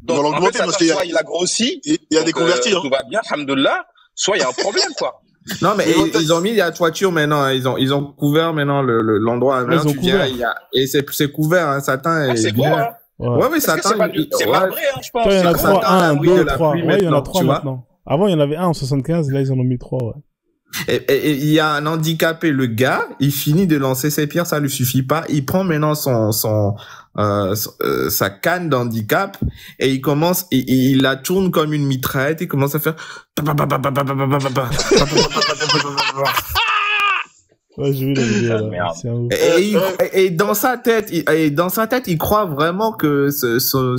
Donc, en fait, parce qu'il soit il a grossi. Il y a des convertis, tout va bien, alhamdoulilah. Soit il y a un problème, quoi. Non, mais ils ont mis la toiture maintenant, ils ont couvert maintenant l'endroit. Maintenant, tu viens, et c'est couvert, hein, Satan. C'est beau, hein. Ouais, mais Satan, c'est marbré, hein, je pense. Il y en a 3, 1, 2, 3. Ouais, il y en a 3 maintenant. Avant, il y en avait un en 75, là, ils en ont mis 3, ouais. Et il y a un handicapé, le gars, il finit de lancer ses pierres, ça lui suffit pas. Il prend maintenant sa canne d'handicap et il commence, il la tourne comme une mitraillette, il commence à faire. Ouais, j'ai vu la vidéo, là. Et dans sa tête, il croit vraiment que c'est sa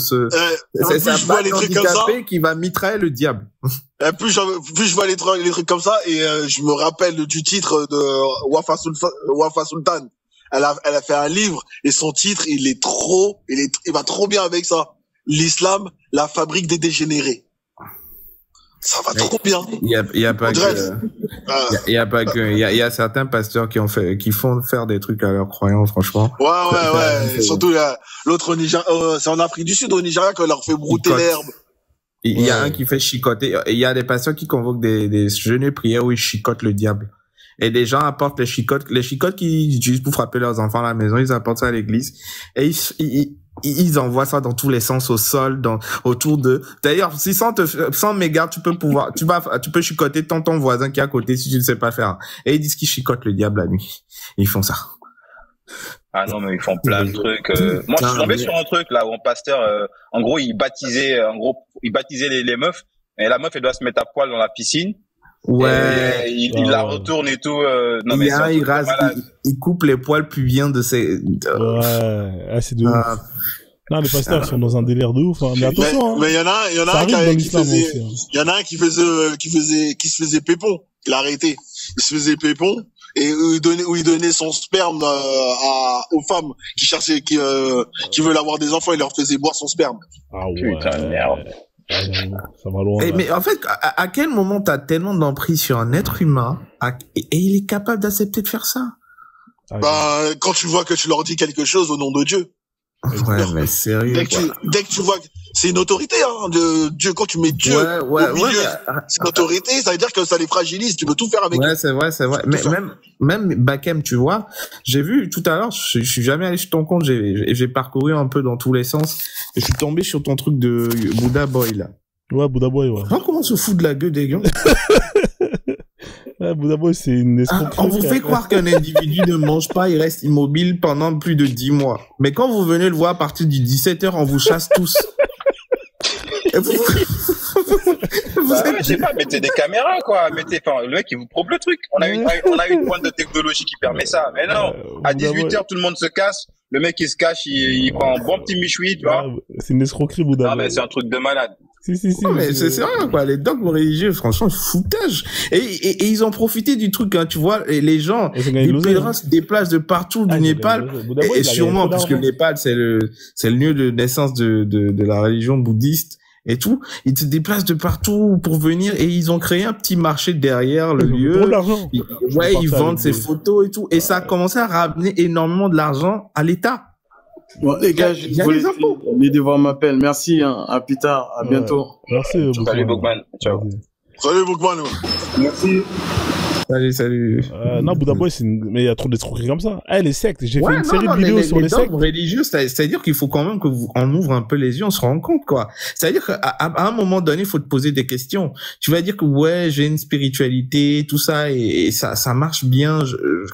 balle handicapée qui va mitrailler le diable. Et plus je vois les trucs comme ça, et je me rappelle du titre de Wafa Sultan. Elle a fait un livre, et son titre, il va trop bien avec ça. L'islam, la fabrique des dégénérés. Ça va trop bien. Il y a pas que, il y a certains pasteurs qui font faire des trucs à leurs croyants, franchement. Ouais. Surtout, l'autre c'est en Afrique du Sud, au Nigeria, qu'on leur fait brouter l'herbe. Il y a un qui fait chicoter. Il y a des pasteurs qui convoquent des jeûnes prières où ils chicotent le diable. Et des gens apportent les chicotes qu'ils utilisent pour frapper leurs enfants à la maison, ils apportent ça à l'église. Et ils envoient ça dans tous les sens, au sol, autour d'eux. D'ailleurs, si sans mégarde, tu peux chicoter ton voisin qui est à côté si tu ne sais pas faire. Et ils disent qu'ils chicotent le diable la nuit. Ils font ça. Ah non, mais ils font plein de trucs. Moi, je suis tombé sur un truc là où un pasteur, en gros, il baptisait les meufs. Et la meuf, elle doit se mettre à poil dans la piscine. Ouais. Il la retourne et tout. Non, mais il coupe les poils pubiens de ses. Ouais, c'est de ouf. Non, les pasteurs sont dans un délire de ouf. Hein. Mais attention. Mais il y en a un qui se faisait pépon. Il a arrêté. Il se faisait pépon. Et où il donnait son sperme aux femmes qui cherchaient, qui veulent avoir des enfants, il leur faisait boire son sperme. Ah ouais. Putain de merde. Ça va loin. Mais en fait, à quel moment t'as tellement d'emprise sur un être humain et il est capable d'accepter de faire ça? Bah, quand tu vois que tu leur dis quelque chose au nom de Dieu. Ouais, mais sérieux. Dès que tu vois, c'est une autorité, hein, de Dieu. Quand tu mets Dieu au milieu, c'est une autorité, ça veut dire que ça les fragilise. Tu peux tout faire avec eux. Ouais, c'est vrai. Mais même Bakem, tu vois, j'ai vu tout à l'heure, je suis jamais allé sur ton compte, j'ai parcouru un peu dans tous les sens, et je suis tombé sur ton truc de Buddha Boy, là. Ouais, Buddha Boy, ouais. Comment on se fout de la gueule des gars? Ah, Buddha Boy, c'est une escroquerie. On vous fait croire qu'un individu ne mange pas, il reste immobile pendant plus de 10 mois. Mais quand vous venez le voir à partir du 17h, on vous chasse tous. Je sais pas, mettez des caméras, quoi. Le mec, il vous prouve le truc. On a une pointe de technologie qui permet ça. Mais non, à 18h, tout le monde se casse. Le mec, il se cache, il prend un bon petit michoui, tu vois. C'est une escroquerie, Buddha Boy. Non, mais c'est un truc de malade. Si. Non, mais c'est rien, quoi. Les dogmes religieux, franchement, foutage. Et ils ont profité du truc, hein. Tu vois, les gens, les pèlerins se déplacent de partout du Népal. Et sûrement, parce que le Népal, c'est le lieu de naissance de la religion bouddhiste et tout. Ils se déplacent de partout pour venir et ils ont créé un petit marché derrière le lieu. Ils vendent ces photos et tout. Et ça a commencé à ramener énormément de l'argent à l'État. Bon, les gars, les devoirs m'appellent. Merci, hein. À plus tard. À bientôt. Merci. Salut, Bookman. Ciao. Salut, Bookman. Merci. Salut. Non, Buddha Boy, mais il y a trop d'escroqueries comme ça. Les sectes, j'ai fait une série de vidéos sur les sectes. Religieux, c'est-à-dire qu'il faut quand même on ouvre un peu les yeux, on se rend compte, quoi. C'est-à-dire qu'à un moment donné, il faut te poser des questions. Tu vas dire que ouais, j'ai une spiritualité, tout ça, et ça marche bien.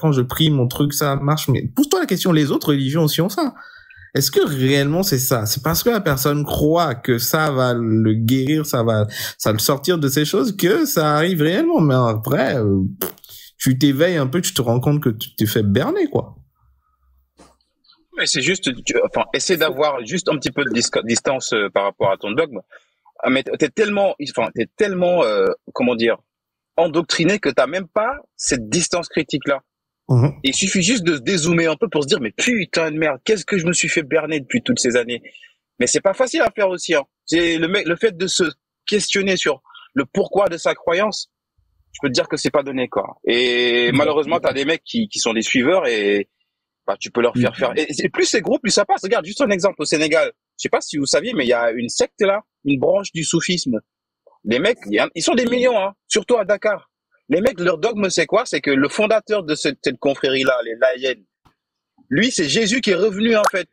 Quand je prie, mon truc, ça marche. Mais pose-toi la question, les autres religions aussi ont ça. Est-ce que réellement c'est ça? C'est parce que la personne croit que ça va le guérir, ça va le sortir de ces choses que ça arrive réellement. Mais après, tu t'éveilles un peu, tu te rends compte que tu t'es fait berner, quoi. Mais c'est juste, essaie d'avoir juste un petit peu de distance par rapport à ton dogme. Mais t'es tellement, comment dire, endoctriné que t'as même pas cette distance critique-là. Et il suffit juste de se dézoomer un peu pour se dire, mais putain de merde, qu'est-ce que je me suis fait berner depuis toutes ces années. Mais c'est pas facile à faire aussi, hein. C'est le fait de se questionner sur le pourquoi de sa croyance. Je peux te dire que c'est pas donné, quoi. Et malheureusement, t'as des mecs qui sont des suiveurs et, bah, tu peux leur faire. Et plus c'est gros, plus ça passe. Regarde, juste un exemple au Sénégal. Je sais pas si vous saviez, mais il y a une secte là, une branche du soufisme. Les mecs, ils sont des millions, hein. Surtout à Dakar. Les mecs, leur dogme, c'est quoi? C'est que le fondateur de cette confrérie-là, les Layènes, lui, c'est Jésus qui est revenu, en fait.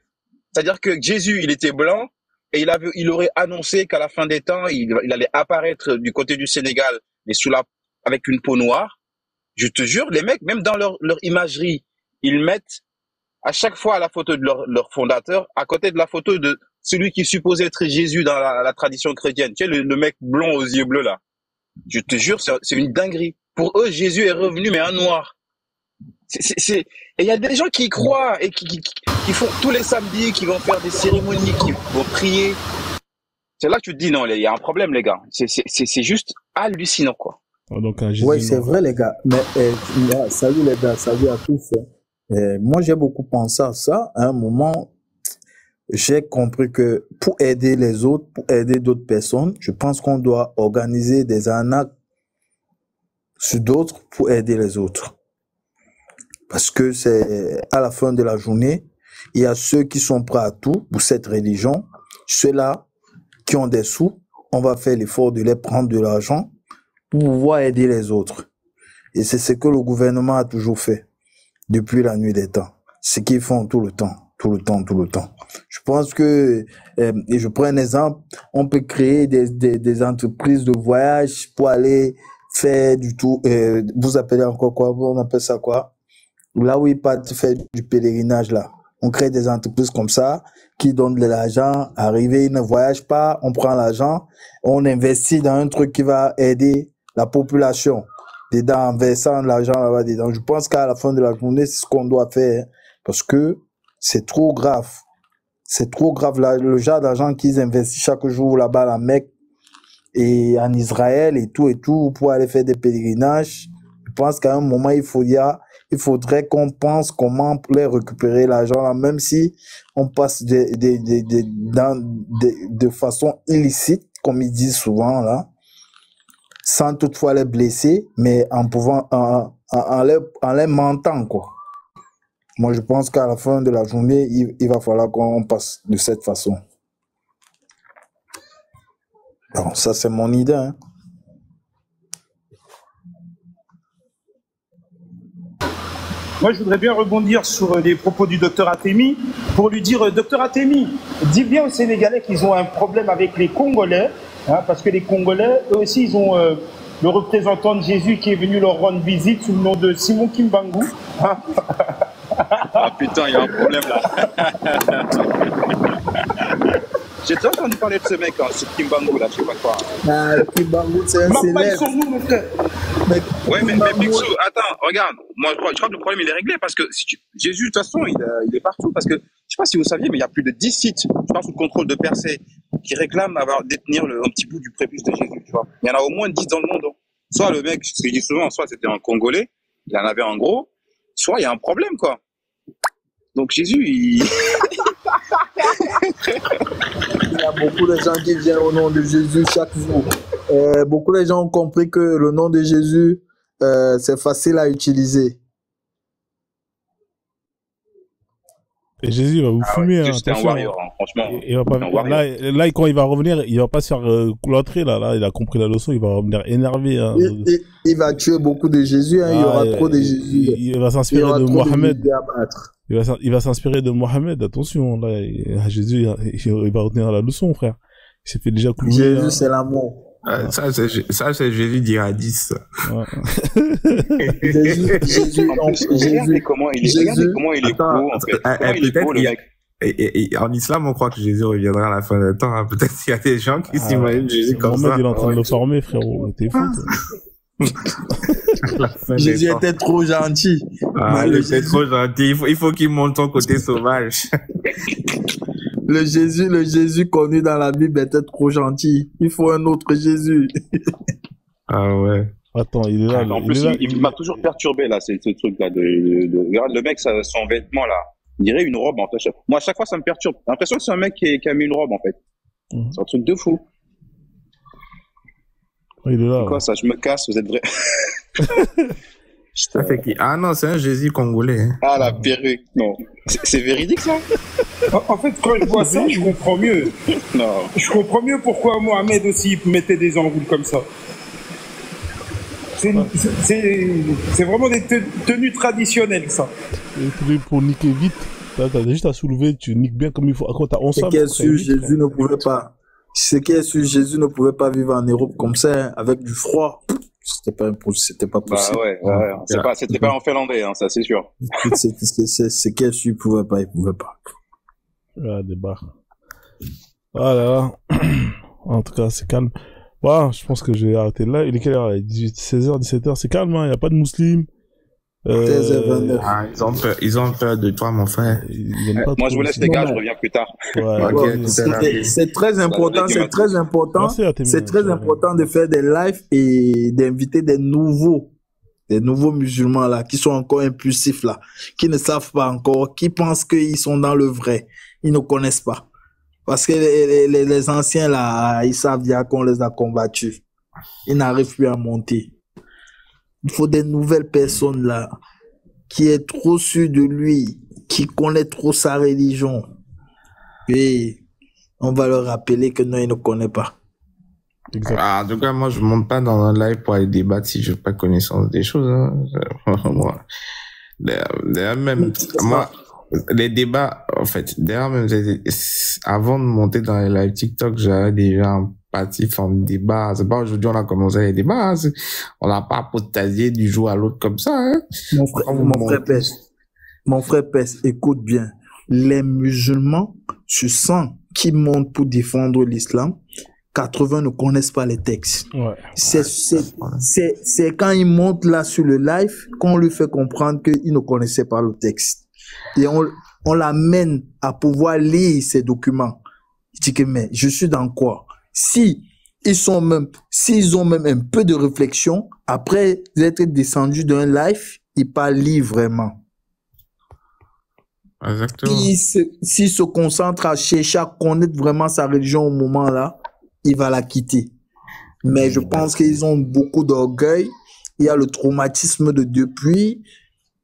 C'est-à-dire que Jésus, il était blanc et il aurait annoncé qu'à la fin des temps, il allait apparaître du côté du Sénégal, mais avec une peau noire. Je te jure, les mecs, même dans leur imagerie, ils mettent à chaque fois la photo de leur fondateur à côté de la photo de celui qui supposait être Jésus dans la tradition chrétienne. Tu sais, le mec blond aux yeux bleus, là. Je te jure, c'est une dinguerie. Pour eux, Jésus est revenu, mais en noir. Et il y a des gens qui y croient et qui font tous les samedis, qui vont faire des cérémonies, qui vont prier. C'est là que tu te dis, non, il y a un problème, les gars. C'est juste hallucinant, quoi. Oui, c'est vrai, les gars. Mais salut, les gars. Salut à tous. Moi, j'ai beaucoup pensé à ça. À un moment, j'ai compris que pour aider les autres, pour aider d'autres personnes, je pense qu'on doit organiser des arnaques sur d'autres pour aider les autres. Parce que c'est à la fin de la journée, il y a ceux qui sont prêts à tout pour cette religion. Ceux-là qui ont des sous, on va faire l'effort de les prendre de l'argent pour pouvoir aider les autres. Et c'est ce que le gouvernement a toujours fait depuis la nuit des temps. Ce qu'ils font tout le temps. Je pense que, et je prends un exemple, on peut créer des entreprises de voyage pour aller faire du tout, vous appelez encore quoi? On appelle ça quoi? Là où ils partent faire du pèlerinage là. On crée des entreprises comme ça, qui donnent de l'argent, arriver, ils ne voyagent pas, on prend l'argent, on investit dans un truc qui va aider la population, dedans, en versant l'argent là-bas dedans. Je pense qu'à la fin de la journée, c'est ce qu'on doit faire, parce que c'est trop grave. C'est trop grave, là, le genre d'argent qu'ils investissent chaque jour là-bas à la Mecque et en Israël et tout, pour aller faire des pèlerinages. Je pense qu'à un moment, il faudrait qu'on pense comment les récupérer l'argent là, même si on passe de façon illicite. comme ils disent souvent là, sans toutefois les blesser, mais en les mentant, quoi. Moi, je pense qu'à la fin de la journée, il va falloir qu'on passe de cette façon. Bon, ça, c'est mon idée, hein. Moi, je voudrais bien rebondir sur les propos du docteur Atemi pour lui dire, docteur Atemi, dis bien aux Sénégalais qu'ils ont un problème avec les Congolais, hein, parce que les Congolais, eux aussi, ils ont le représentant de Jésus qui est venu leur rendre visite sous le nom de Simon Kimbangu. Hein. Ah putain, il y a un problème là. J'ai déjà entendu parler de ce mec, hein, ce Kimbangu là, je sais pas quoi. Ah, le Kimbangu, c'est un célèbre. Nous, mon frère. Ouais, mais Picsou, attends, regarde, moi je crois que le problème il est réglé parce que Jésus, de toute façon, il est partout. Parce que, je sais pas si vous saviez, mais il y a plus de 10 sites, je pense sous le contrôle de Percé, qui réclament détenir un petit bout du prépuce de Jésus, tu vois. Il y en a au moins 10 dans le monde. Soit le mec, ce qu'il dit souvent, soit c'était un Congolais, il en avait un gros, soit il y a un problème, quoi. Donc Jésus, il y a beaucoup de gens qui viennent au nom de Jésus chaque jour. Beaucoup de gens ont compris que le nom de Jésus, c'est facile à utiliser. Et Jésus, il va vous fumer. Hein, c'était un warrior, hein, franchement. Il va pas, là, quand il va revenir, il va pas se faire cloîtrer. Là, il a compris la leçon, il va revenir énervé. Hein. Il va tuer beaucoup de Jésus. Hein, il y aura trop de Jésus. Il va s'inspirer de Mohamed. Il va s'inspirer de Mohamed. Attention, là, Jésus, il va retenir la leçon, frère. Il s'est fait déjà clouer. Jésus, hein. C'est l'amour. Ça, c'est Jésus d'Iradis. Ouais. Jésus, regardez comment il est beau, en fait. En islam, on croit que Jésus reviendra à la fin du temps. Hein. Peut-être qu'il y a des gens qui s'imaginent Jésus comme ça. Il est en train de le former, frérot. T'es fou, Jésus était trop gentil. Il était trop gentil. Il faut qu'il monte son côté sauvage. Le Jésus connu dans la Bible était trop gentil. Il faut un autre Jésus. Ah ouais. Attends, il est là. En plus, il m'a toujours perturbé, là, ce truc-là. Regarde le mec, son vêtement, là. Il dirait une robe, en fait. Moi, à chaque fois, ça me perturbe. J'ai l'impression que c'est un mec qui a mis une robe, en fait. C'est un truc de fou. Il est là. C'est quoi ça? Je me casse, vous êtes vrai. Ah non, c'est un Jésus congolais. Hein. Ah, la perruque. Non. C'est véridique, ça? En fait, quand je vois ça, je comprends mieux. Non. Je comprends mieux pourquoi Mohamed aussi mettait des enroules comme ça. C'est vraiment des tenues traditionnelles, ça. Et pour niquer vite, t'as juste à soulever, tu niques bien comme il faut. À quoi t'as 11 ans? Jésus ne pouvait pas. Ce qui est sûr, Jésus ne pouvait pas vivre en Europe comme ça, hein, avec du froid. C'était pas possible. Bah ouais. C'était pas en finlandais, hein, ça c'est sûr. Ce qui est sûr, il pouvait pas. Ah, des barres. Ah là là. En tout cas, c'est calme. Ouais, je pense que je vais arrêter là. Il est quelle heure? 16h, 17h, c'est calme, hein. Il n'y a pas de musulmans. 16h29. Ah, ils ont peur de toi, mon frère. Moi, je vous laisse, les gars, je reviens plus tard. Ouais, c'est très important, c'est très important de faire des lives et d'inviter des nouveaux musulmans là, qui sont encore impulsifs là, qui ne savent pas encore, qui pensent qu'ils sont dans le vrai. Ils ne connaissent pas. Parce que les anciens là, ils savent bien qu'on les a combattus. Ils n'arrivent plus à monter. Il faut des nouvelles personnes là, qui est trop sûr de lui, qui connaît trop sa religion. Et on va leur rappeler que non, il ne connaît pas. Ah, en tout cas, moi, je monte pas dans un live pour aller débattre si je n'ai pas connaissance des choses. Hein. Moi, d'ailleurs, même, moi, les débats, en fait, d'ailleurs, même, avant de monter dans les lives TikTok, j'avais déjà un parti forme débat. C'est pas aujourd'hui on a commencé les débats. Hein. On n'a pas apostasié du jour à l'autre comme ça. Hein. Mon frère Pes, écoute bien. Les musulmans, tu sens qu'ils montent pour défendre l'islam. 80 ne connaissent pas les textes. Ouais. C'est quand ils montent là sur le live qu'on lui fait comprendre qu'ils ne connaissaient pas le texte. Et on l'amène à pouvoir lire ces documents. Il dit que, mais je suis dans quoi? S'ils ont même un peu de réflexion, après être descendus d'un live, ils parlent vraiment. Exactement. S'il se concentre à chercher à connaître vraiment sa religion au moment là, il va la quitter. Mais je pense qu'ils ont beaucoup d'orgueil. Il y a le traumatisme de depuis.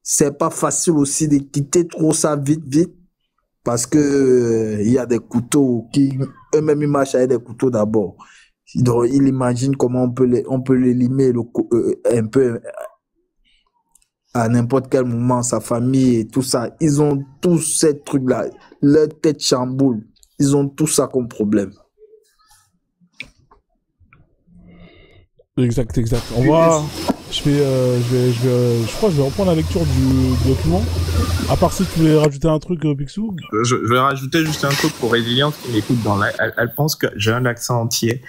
C'est pas facile aussi de quitter trop ça vite. Parce que il y a des couteaux qui, eux-mêmes, ils marchent avec des couteaux d'abord. Donc, ils imaginent comment on peut les limer un peu à n'importe quel moment, sa famille et tout ça. Ils ont tous ces trucs-là. Leur tête chamboule. Ils ont tout ça comme problème. Exact. On va... Je crois que je vais reprendre la lecture du document. À part si tu voulais rajouter un truc, Picsou. Je vais rajouter juste un truc pour Résilience qui m'écoute dans la... Elle pense que j'ai un accent entier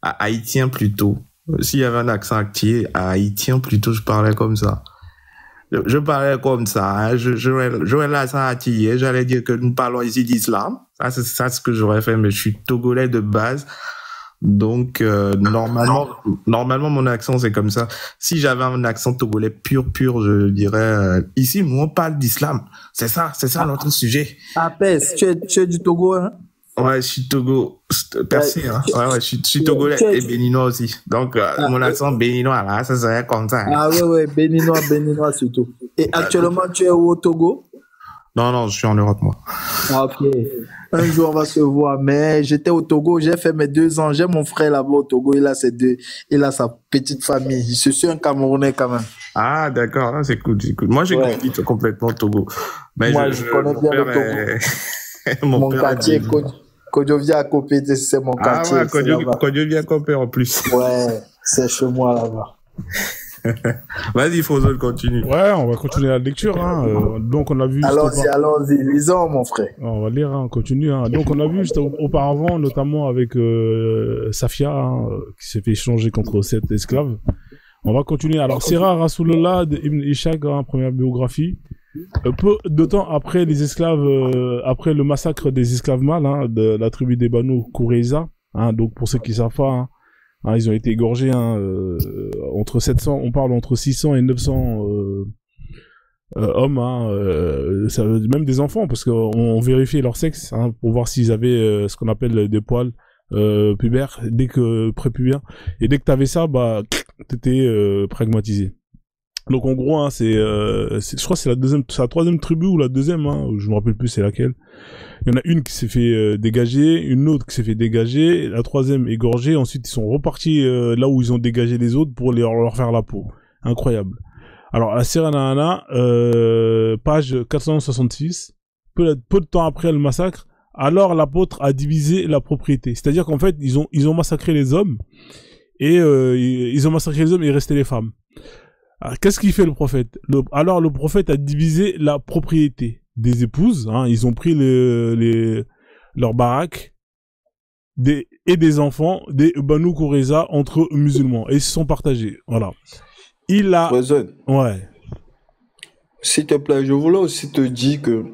à haïtien plutôt. S'il y avait un accent entier à haïtien plutôt, je parlais comme ça. Je parlais comme ça. Hein. J'aurais l'accent entier. J'allais dire que nous parlons ici d'islam. Ça, c'est ce que j'aurais fait, mais je suis togolais de base. Donc, normalement, mon accent, c'est comme ça. Si j'avais un accent togolais pur, je dirais, ici, nous, on parle d'islam. C'est ça notre sujet. Apes, tu es du Togo, hein? Ouais, je suis Togo. Merci, hein. Ouais, je suis togolais et béninois aussi. Donc, mon accent béninois, là, ça serait comme ça. Hein. Ah ouais, béninois surtout. Et actuellement, tu es où au Togo? Non, je suis en Europe, moi. Ah, ok. Un jour, on va se voir. Mais j'étais au Togo, j'ai fait mes 2 ans. J'ai mon frère là-bas au Togo, il a sa petite famille. Je suis un Camerounais quand même. Ah, d'accord, c'est cool. Moi, j'ai compris complètement au Togo. Mais moi, je connais bien le Togo. mon quartier, Kodjovia Kopé, c'est mon quartier. Ah ouais, Kodjovia Kopé en plus. Ouais, c'est chez moi là-bas. Vas-y, Fozol, continue. Ouais, on va continuer la lecture. Hein. Donc, on a vu. Allons-y, lisons, mon frère. On va lire, on continue. Hein. Donc, on a vu juste auparavant, notamment avec Safia, qui s'est fait échanger contre 7 esclaves. On va continuer. Alors, Sira Rasulullah d'Ibn Ishaq, première biographie. Peu de temps après les esclaves, après le massacre des esclaves mâles de la tribu des Banu Qurayza. Donc, pour ceux qui savent pas. Ils ont été égorgés entre 700, on parle entre 600 et 900 hommes, même des enfants, parce qu'on vérifiait leur sexe pour voir s'ils avaient ce qu'on appelle des poils pubères, prépubiens, et dès que t'avais ça, t'étais pragmatisé. Donc en gros, je crois que c'est la troisième tribu ou la deuxième, je me rappelle plus c'est laquelle. Il y en a une qui s'est fait dégager, une autre qui s'est fait dégager, la troisième égorgée. Ensuite, ils sont repartis là où ils ont dégagé les autres pour leur faire la peau. Incroyable. Alors, la Sira Nahana, page 466, peu de temps après le massacre, alors l'apôtre a divisé la propriété. C'est-à-dire qu'en fait, ils ont massacré les hommes et ils ont massacré les hommes et il restait les femmes. Alors, qu'est-ce qu'il fait le prophète? Alors le prophète a divisé la propriété des épouses, ils ont pris leurs baraques et des enfants des Banu Qurayza entre musulmans et ils se sont partagés. Voilà. Il a... Ouais. S'il te plaît, je voulais aussi te dire que...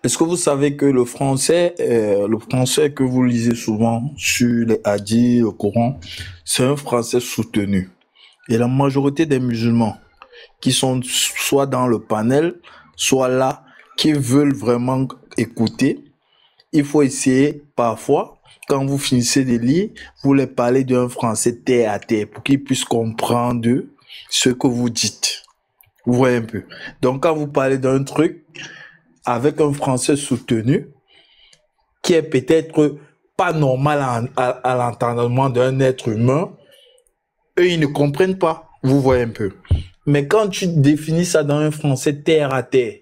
Est-ce que vous savez que le français que vous lisez souvent sur les hadiths, le Coran, c'est un français soutenu. Et la majorité des musulmans qui sont soit dans le panel, soit là, qui veulent vraiment écouter, il faut essayer parfois, quand vous finissez de lire, vous les parlez d'un français terre à terre pour qu'ils puissent comprendre ce que vous dites. Vous voyez un peu. Donc quand vous parlez d'un truc avec un français soutenu, qui est peut-être pas normal à l'entendement d'un être humain, eux, ils ne comprennent pas. Vous voyez un peu. Mais quand tu définis ça dans un français terre à terre,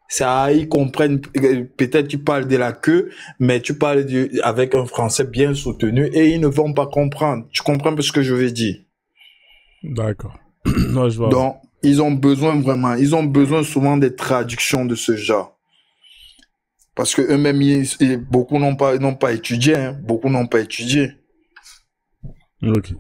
ça, ils comprennent. Peut-être tu parles de la queue, mais tu parles avec un français bien soutenu et ils ne vont pas comprendre. Tu comprends ce que je veux dire? D'accord. Non, je vois. Donc, ils ont besoin souvent des traductions de ce genre. Parce que eux-mêmes, beaucoup n'ont pas étudié, Beaucoup n'ont pas étudié. Ok.